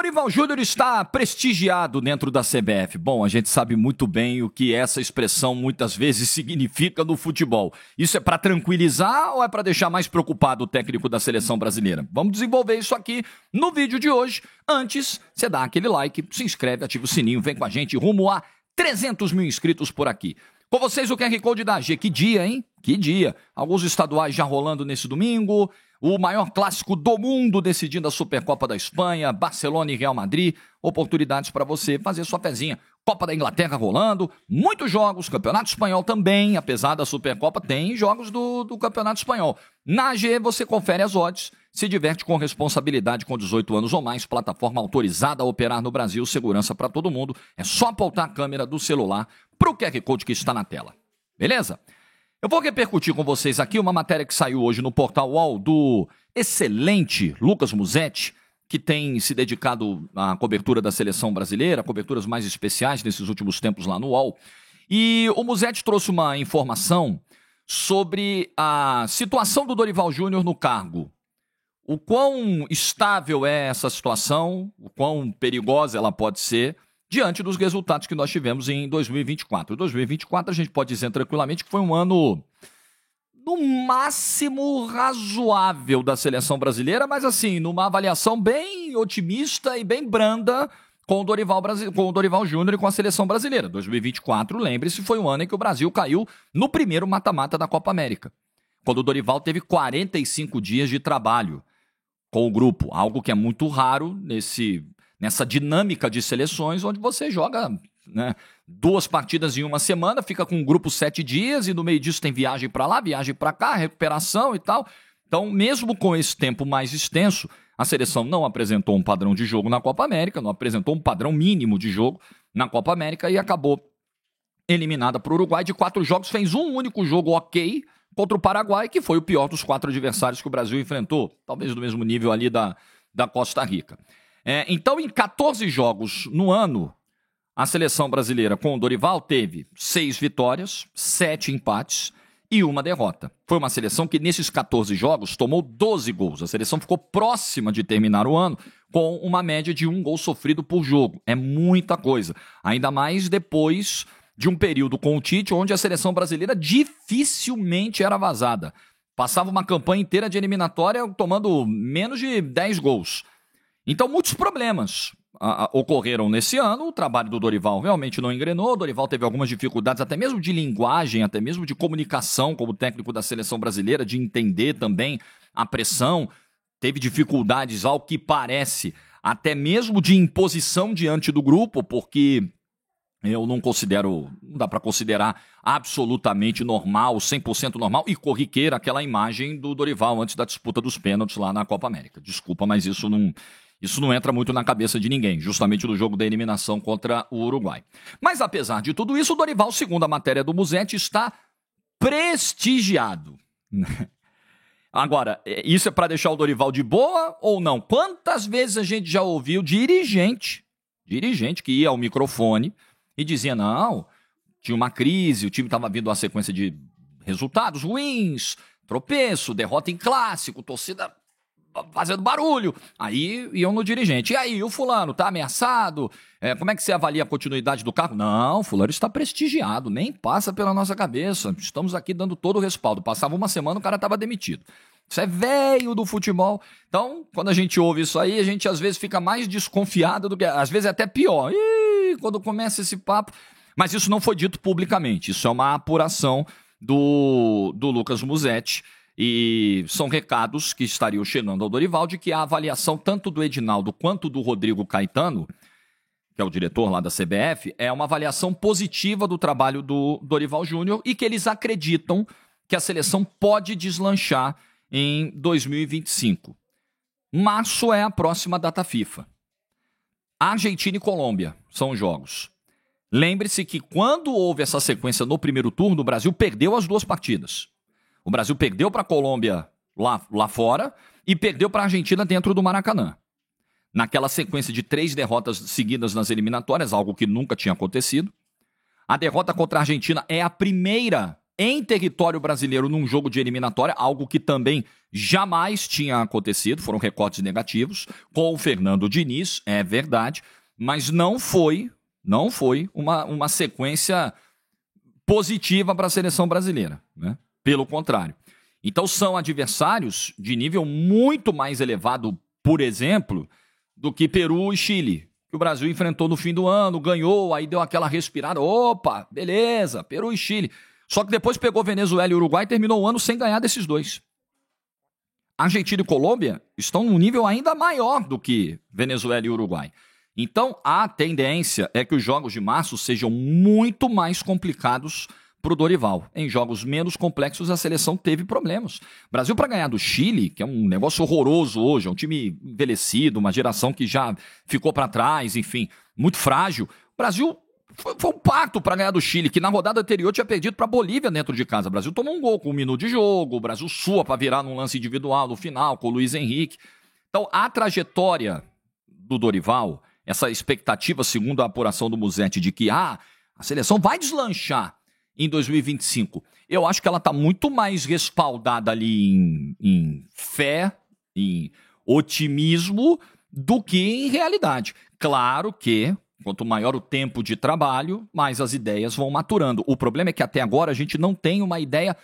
Dorival Júnior está prestigiado dentro da CBF. Bom, a gente sabe muito bem o que essa expressão muitas vezes significa no futebol. Isso é para tranquilizar ou é para deixar mais preocupado o técnico da seleção brasileira? Vamos desenvolver isso aqui no vídeo de hoje. Antes, você dá aquele like, se inscreve, ativa o sininho, vem com a gente rumo a 300 mil inscritos por aqui. Com vocês o QR Code da AG. Que dia, hein? Que dia. Alguns estaduais já rolando nesse domingo. O maior clássico do mundo decidindo a Supercopa da Espanha, Barcelona e Real Madrid. Oportunidades para você fazer sua fezinha. Copa da Inglaterra rolando, muitos jogos, Campeonato Espanhol também, apesar da Supercopa, tem jogos do Campeonato Espanhol. Na AG você confere as odds, se diverte com responsabilidade com 18 anos ou mais, plataforma autorizada a operar no Brasil, segurança para todo mundo. É só apontar a câmera do celular para o QR Code que está na tela. Beleza? Eu vou repercutir com vocês aqui uma matéria que saiu hoje no Portal UOL do excelente Lucas Musetti, que tem se dedicado à cobertura da seleção brasileira, coberturas mais especiais nesses últimos tempos lá no UOL. E o Musetti trouxe uma informação sobre a situação do Dorival Júnior no cargo. O quão estável é essa situação, o quão perigosa ela pode ser, diante dos resultados que nós tivemos em 2024. 2024 a gente pode dizer tranquilamente que foi um ano, no máximo, razoável da seleção brasileira, mas assim, numa avaliação bem otimista e bem branda com o Dorival Júnior e com a seleção brasileira. 2024, lembre-se, foi um ano em que o Brasil caiu no primeiro mata-mata da Copa América, quando o Dorival teve 45 dias de trabalho com o grupo, algo que é muito raro nessa dinâmica de seleções, onde você joga, né, 2 partidas em uma semana, fica com um grupo 7 dias e no meio disso tem viagem para lá, viagem para cá, recuperação e tal. Então, mesmo com esse tempo mais extenso, a seleção não apresentou um padrão de jogo na Copa América, não apresentou um padrão mínimo de jogo na Copa América e acabou eliminada para o Uruguai. De 4 jogos, fez um único jogo ok contra o Paraguai, que foi o pior dos 4 adversários que o Brasil enfrentou, talvez do mesmo nível ali da Costa Rica. Então, em 14 jogos no ano, a seleção brasileira com o Dorival teve 6 vitórias, 7 empates e 1 derrota. Foi uma seleção que, nesses 14 jogos, tomou 12 gols. A seleção ficou próxima de terminar o ano com uma média de 1 gol sofrido por jogo. É muita coisa. Ainda mais depois de um período com o Tite, onde a seleção brasileira dificilmente era vazada. Passava uma campanha inteira de eliminatória tomando menos de 10 gols. Então, muitos problemas ocorreram nesse ano. O trabalho do Dorival realmente não engrenou. O Dorival teve algumas dificuldades, até mesmo de linguagem, até mesmo de comunicação como técnico da seleção brasileira, de entender também a pressão. Teve dificuldades, ao que parece, até mesmo de imposição diante do grupo, porque eu não dá para considerar absolutamente normal, 100% normal e corriqueira aquela imagem do Dorival antes da disputa dos pênaltis lá na Copa América. Desculpa, mas isso não entra muito na cabeça de ninguém, justamente no jogo da eliminação contra o Uruguai. Mas apesar de tudo isso, o Dorival, segundo a matéria do Musetti, está prestigiado. Agora, isso é para deixar o Dorival de boa ou não? Quantas vezes a gente já ouviu dirigente que ia ao microfone e dizia, não, tinha uma crise, o time estava vindo uma sequência de resultados ruins, tropeço, derrota em clássico, torcida fazendo barulho. Aí iam no dirigente. E aí, o fulano tá ameaçado? Como é que você avalia a continuidade do cargo? Não, o fulano está prestigiado, nem passa pela nossa cabeça. Estamos aqui dando todo o respaldo. Passava uma semana, o cara estava demitido. Isso é velho do futebol. Então, quando a gente ouve isso aí, a gente às vezes fica mais desconfiado do que... Às vezes é até pior. Quando começa esse papo... Mas isso não foi dito publicamente. Isso é uma apuração do Lucas Musetti. E são recados que estariam chegando ao Dorival de que a avaliação tanto do Edinaldo quanto do Rodrigo Caetano, que é o diretor lá da CBF, é uma avaliação positiva do trabalho do Dorival Júnior e que eles acreditam que a seleção pode deslanchar em 2025. Março é a próxima data FIFA. Argentina e Colômbia são os jogos. Lembre-se que quando houve essa sequência no primeiro turno, o Brasil perdeu as 2 partidas. O Brasil perdeu para a Colômbia lá fora e perdeu para a Argentina dentro do Maracanã. Naquela sequência de 3 derrotas seguidas nas eliminatórias, algo que nunca tinha acontecido. A derrota contra a Argentina é a primeira em território brasileiro num jogo de eliminatória, algo que também jamais tinha acontecido, foram recortes negativos, com o Fernando Diniz, é verdade, mas não foi uma sequência positiva para a seleção brasileira, né? Pelo contrário. Então são adversários de nível muito mais elevado, por exemplo, do que Peru e Chile, que o Brasil enfrentou no fim do ano, ganhou, aí deu aquela respirada, opa, beleza, Peru e Chile. Só que depois pegou Venezuela e Uruguai e terminou o ano sem ganhar desses dois. Argentina e Colômbia estão num nível ainda maior do que Venezuela e Uruguai. Então, a tendência é que os jogos de março sejam muito mais complicados para o Dorival. Em jogos menos complexos, a seleção teve problemas. Brasil, para ganhar do Chile, que é um negócio horroroso hoje, é um time envelhecido, uma geração que já ficou para trás, enfim, muito frágil. O Brasil foi um parto para ganhar do Chile, que na rodada anterior tinha perdido para a Bolívia dentro de casa. O Brasil tomou um gol com 1 minuto de jogo, o Brasil sua para virar num lance individual no final, com o Luiz Henrique. Então, a trajetória do Dorival, essa expectativa, segundo a apuração do Musetti, de que a seleção vai deslanchar em 2025, eu acho que ela está muito mais respaldada ali em fé, em otimismo, do que em realidade. Claro que, quanto maior o tempo de trabalho, mais as ideias vão maturando. O problema é que até agora a gente não tem uma ideia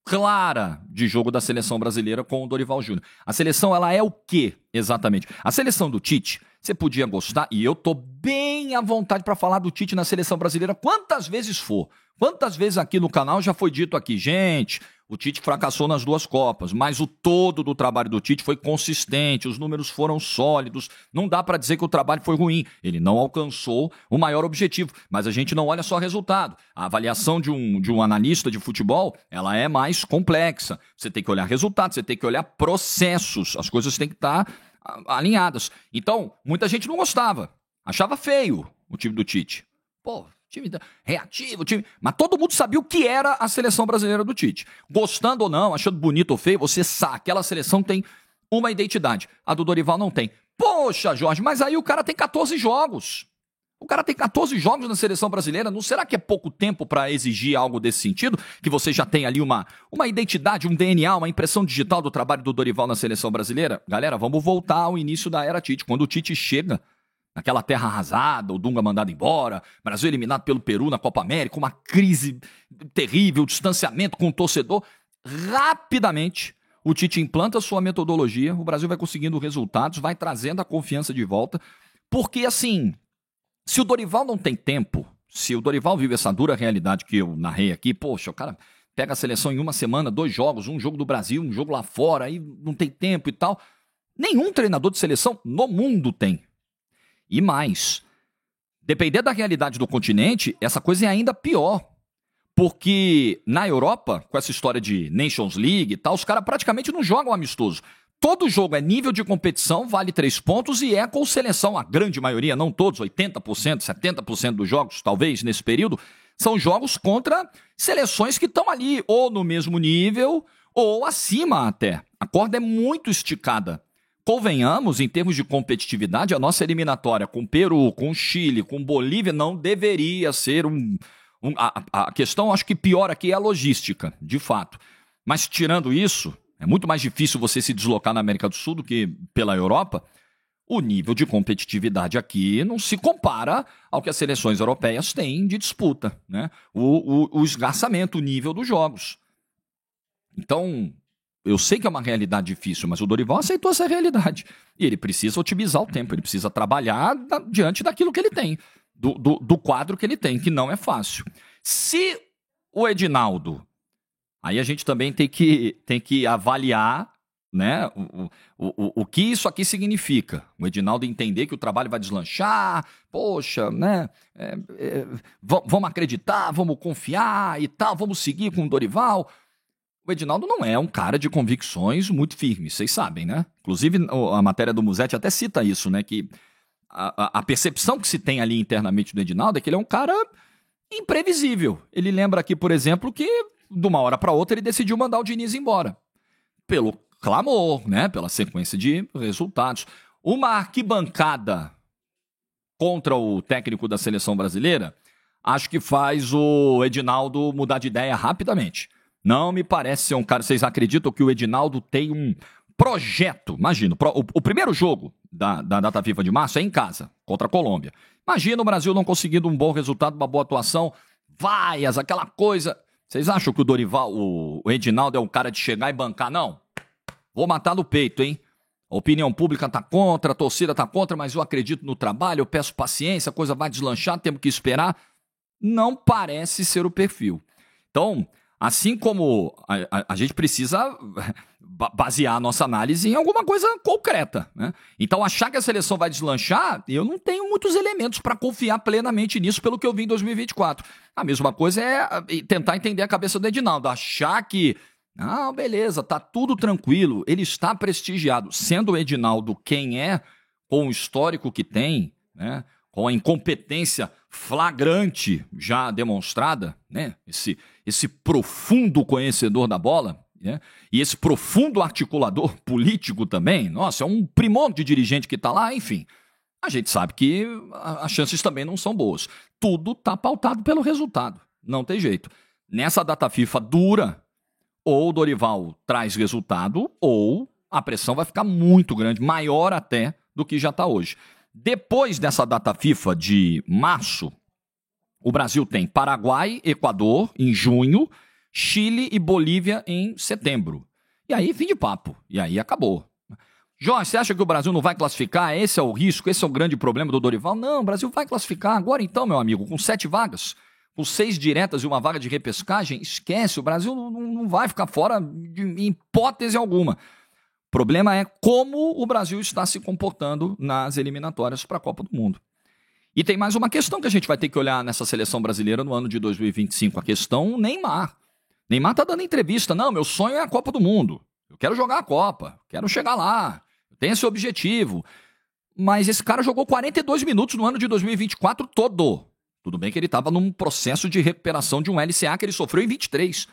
clara de jogo da seleção brasileira com o Dorival Júnior. A seleção, ela é o quê, exatamente? A seleção do Tite, você podia gostar, e eu tô bem à vontade para falar do Tite na seleção brasileira quantas vezes for. Quantas vezes aqui no canal já foi dito aqui, gente, o Tite fracassou nas 2 Copas, mas o todo do trabalho do Tite foi consistente, os números foram sólidos, não dá para dizer que o trabalho foi ruim, ele não alcançou o maior objetivo, mas a gente não olha só resultado. A avaliação de um analista de futebol, ela é mais complexa, você tem que olhar resultados, você tem que olhar processos, as coisas têm que estar alinhadas. Então, muita gente não gostava, achava feio o time do Tite. Pô, time reativo, time... Mas todo mundo sabia o que era a seleção brasileira do Tite. Gostando ou não, achando bonito ou feio, você sabe, aquela seleção tem uma identidade. A do Dorival não tem. Poxa, Jorge, mas aí o cara tem 14 jogos. O cara tem 14 jogos na seleção brasileira. Não será que é pouco tempo para exigir algo desse sentido? Que você já tem ali uma identidade, um DNA, uma impressão digital do trabalho do Dorival na seleção brasileira? Galera, vamos voltar ao início da era Tite. Quando o Tite chega naquela terra arrasada, o Dunga mandado embora, Brasil eliminado pelo Peru na Copa América, uma crise terrível, distanciamento com o torcedor. Rapidamente, o Tite implanta sua metodologia, o Brasil vai conseguindo resultados, vai trazendo a confiança de volta, porque assim, se o Dorival não tem tempo, se o Dorival vive essa dura realidade que eu narrei aqui, poxa, o cara pega a seleção em uma semana, 2 jogos, um jogo do Brasil, um jogo lá fora, aí não tem tempo e tal. Nenhum treinador de seleção no mundo tem. E mais, depender da realidade do continente, essa coisa é ainda pior. Porque na Europa, com essa história de Nations League e tal, os caras praticamente não jogam amistoso. Todo jogo é nível de competição, vale 3 pontos e é com seleção. A grande maioria, não todos, 80%, 70% dos jogos, talvez, nesse período, são jogos contra seleções que estão ali ou no mesmo nível ou acima até. A corda é muito esticada. Convenhamos, em termos de competitividade, a nossa eliminatória com Peru, com Chile, com Bolívia não deveria ser a questão, acho que pior aqui é a logística, de fato. Mas tirando isso, é muito mais difícil você se deslocar na América do Sul do que pela Europa. O nível de competitividade aqui não se compara ao que as seleções europeias têm de disputa, né? O esgarçamento, o nível dos jogos. Então, eu sei que é uma realidade difícil, mas o Dorival aceitou essa realidade. E ele precisa otimizar o tempo, ele precisa trabalhar diante daquilo que ele tem, do quadro que ele tem, que não é fácil. Se o Edinaldo, aí a gente também tem que avaliar, né, o que isso aqui significa. O Edinaldo entender que o trabalho vai deslanchar, poxa, né, vamos acreditar, vamos confiar e tal, vamos seguir com o Dorival. O Edinaldo não é um cara de convicções muito firmes, vocês sabem, né? Inclusive, a matéria do Musetti até cita isso, né? Que a percepção que se tem ali internamente do Edinaldo é que ele é um cara imprevisível. Ele lembra aqui, por exemplo, que de uma hora para outra ele decidiu mandar o Diniz embora. Pelo clamor, né? Pela sequência de resultados. Uma arquibancada contra o técnico da seleção brasileira, acho que faz o Edinaldo mudar de ideia rapidamente. Não me parece ser um cara... Vocês acreditam que o Edinaldo tem um projeto? Imagina, o primeiro jogo da data FIFA de março é em casa, contra a Colômbia. Imagina o Brasil não conseguindo um bom resultado, uma boa atuação, vaias, aquela coisa. Vocês acham que o Dorival, o Edinaldo é um cara de chegar e bancar? Não. Vou matar no peito, hein? A opinião pública tá contra, a torcida tá contra, mas eu acredito no trabalho, eu peço paciência, a coisa vai deslanchar, temos que esperar. Não parece ser o perfil. Então, assim como a gente precisa basear a nossa análise em alguma coisa concreta, né? Então, achar que a seleção vai deslanchar, eu não tenho muitos elementos para confiar plenamente nisso pelo que eu vi em 2024. A mesma coisa é tentar entender a cabeça do Edinaldo, achar que, não, beleza, tá tudo tranquilo, ele está prestigiado. Sendo o Edinaldo quem é, com o histórico que tem, né? Com a incompetência flagrante já demonstrada, né? Esse profundo conhecedor da bola, né? E esse profundo articulador político também, nossa, é um primor de dirigente que está lá, enfim. A gente sabe que as chances também não são boas. Tudo está pautado pelo resultado, não tem jeito. Nessa data FIFA dura, ou o Dorival traz resultado, ou a pressão vai ficar muito grande, maior até do que já está hoje. Depois dessa data FIFA de março, o Brasil tem Paraguai, Equador em junho, Chile e Bolívia em setembro. E aí, fim de papo. E aí acabou. Jorge, você acha que o Brasil não vai classificar? Esse é o risco, esse é o grande problema do Dorival? Não, o Brasil vai classificar. Agora então, meu amigo, com 7 vagas, com 6 diretas e uma vaga de repescagem, esquece, o Brasil não vai ficar fora em hipótese alguma. O problema é como o Brasil está se comportando nas eliminatórias para a Copa do Mundo. E tem mais uma questão que a gente vai ter que olhar nessa seleção brasileira no ano de 2025, a questão Neymar. Neymar está dando entrevista, não, meu sonho é a Copa do Mundo, eu quero jogar a Copa, quero chegar lá, eu tenho esse objetivo. Mas esse cara jogou 42 minutos no ano de 2024 todo. Tudo bem que ele estava num processo de recuperação de um LCA que ele sofreu em 23.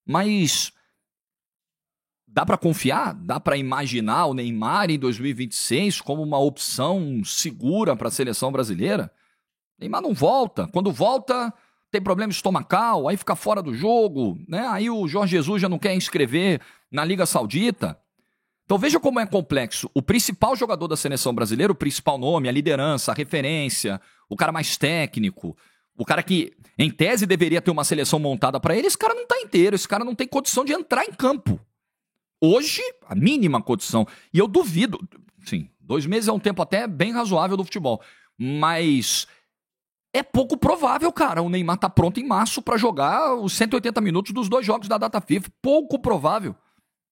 Mas dá para confiar? Dá para imaginar o Neymar em 2026 como uma opção segura para a seleção brasileira? Neymar não volta. Quando volta, tem problema estomacal, aí fica fora do jogo, né? Aí o Jorge Jesus já não quer inscrever na Liga Saudita. Então veja como é complexo. O principal jogador da seleção brasileira, o principal nome, a liderança, a referência, o cara mais técnico, o cara que, em tese, deveria ter uma seleção montada para ele, esse cara não está inteiro, esse cara não tem condição de entrar em campo. Hoje, a mínima condição. E eu duvido, sim, 2 meses é um tempo até bem razoável do futebol, mas é pouco provável, cara, o Neymar tá pronto em março para jogar os 180 minutos dos 2 jogos da data FIFA. Pouco provável.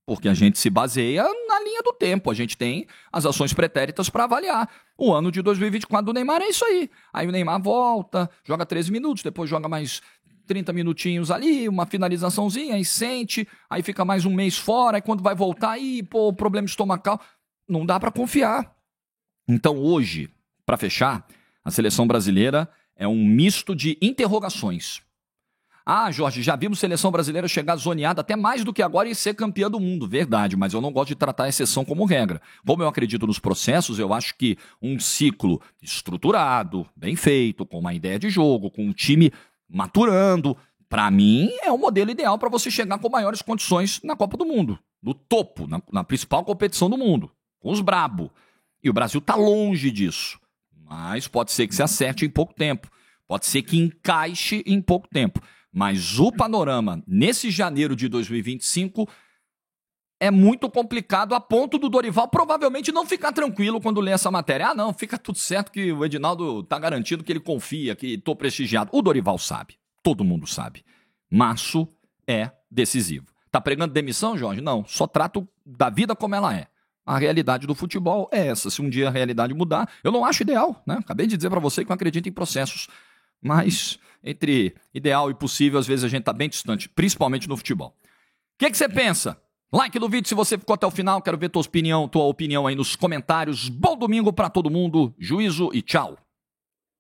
Porque a gente se baseia na linha do tempo. A gente tem as ações pretéritas para avaliar. O ano de 2024 do Neymar é isso aí. Aí o Neymar volta, joga 13 minutos, depois joga mais 30 minutinhos ali, uma finalizaçãozinha, aí sente, aí fica mais um mês fora, aí quando vai voltar, aí, pô, problema estomacal. Não dá para confiar. Então hoje, para fechar, a seleção brasileira é um misto de interrogações. Ah, Jorge, já vimos seleção brasileira chegar zoneada até mais do que agora e ser campeã do mundo. Verdade, mas eu não gosto de tratar a exceção como regra. Como eu acredito nos processos, eu acho que um ciclo estruturado, bem feito, com uma ideia de jogo, com um time maturando, para mim é o modelo ideal para você chegar com maiores condições na Copa do Mundo. No topo, na principal competição do mundo, com os brabo. E o Brasil está longe disso. Mas pode ser que se acerte em pouco tempo. Pode ser que encaixe em pouco tempo. Mas o panorama, nesse janeiro de 2025, é muito complicado a ponto do Dorival provavelmente não ficar tranquilo quando lê essa matéria. Ah, não, fica tudo certo que o Edinaldo tá garantido que ele confia, que tô prestigiado. O Dorival sabe, todo mundo sabe. Março é decisivo. Tá pregando demissão, Jorge? Não, só trato da vida como ela é. A realidade do futebol é essa. Se um dia a realidade mudar, eu não acho ideal, né? Acabei de dizer para você que eu acredito em processos. Mas entre ideal e possível, às vezes a gente está bem distante, principalmente no futebol. O que você pensa? Like no vídeo se você ficou até o final. Quero ver tua opinião aí nos comentários. Bom domingo para todo mundo. Juízo e tchau.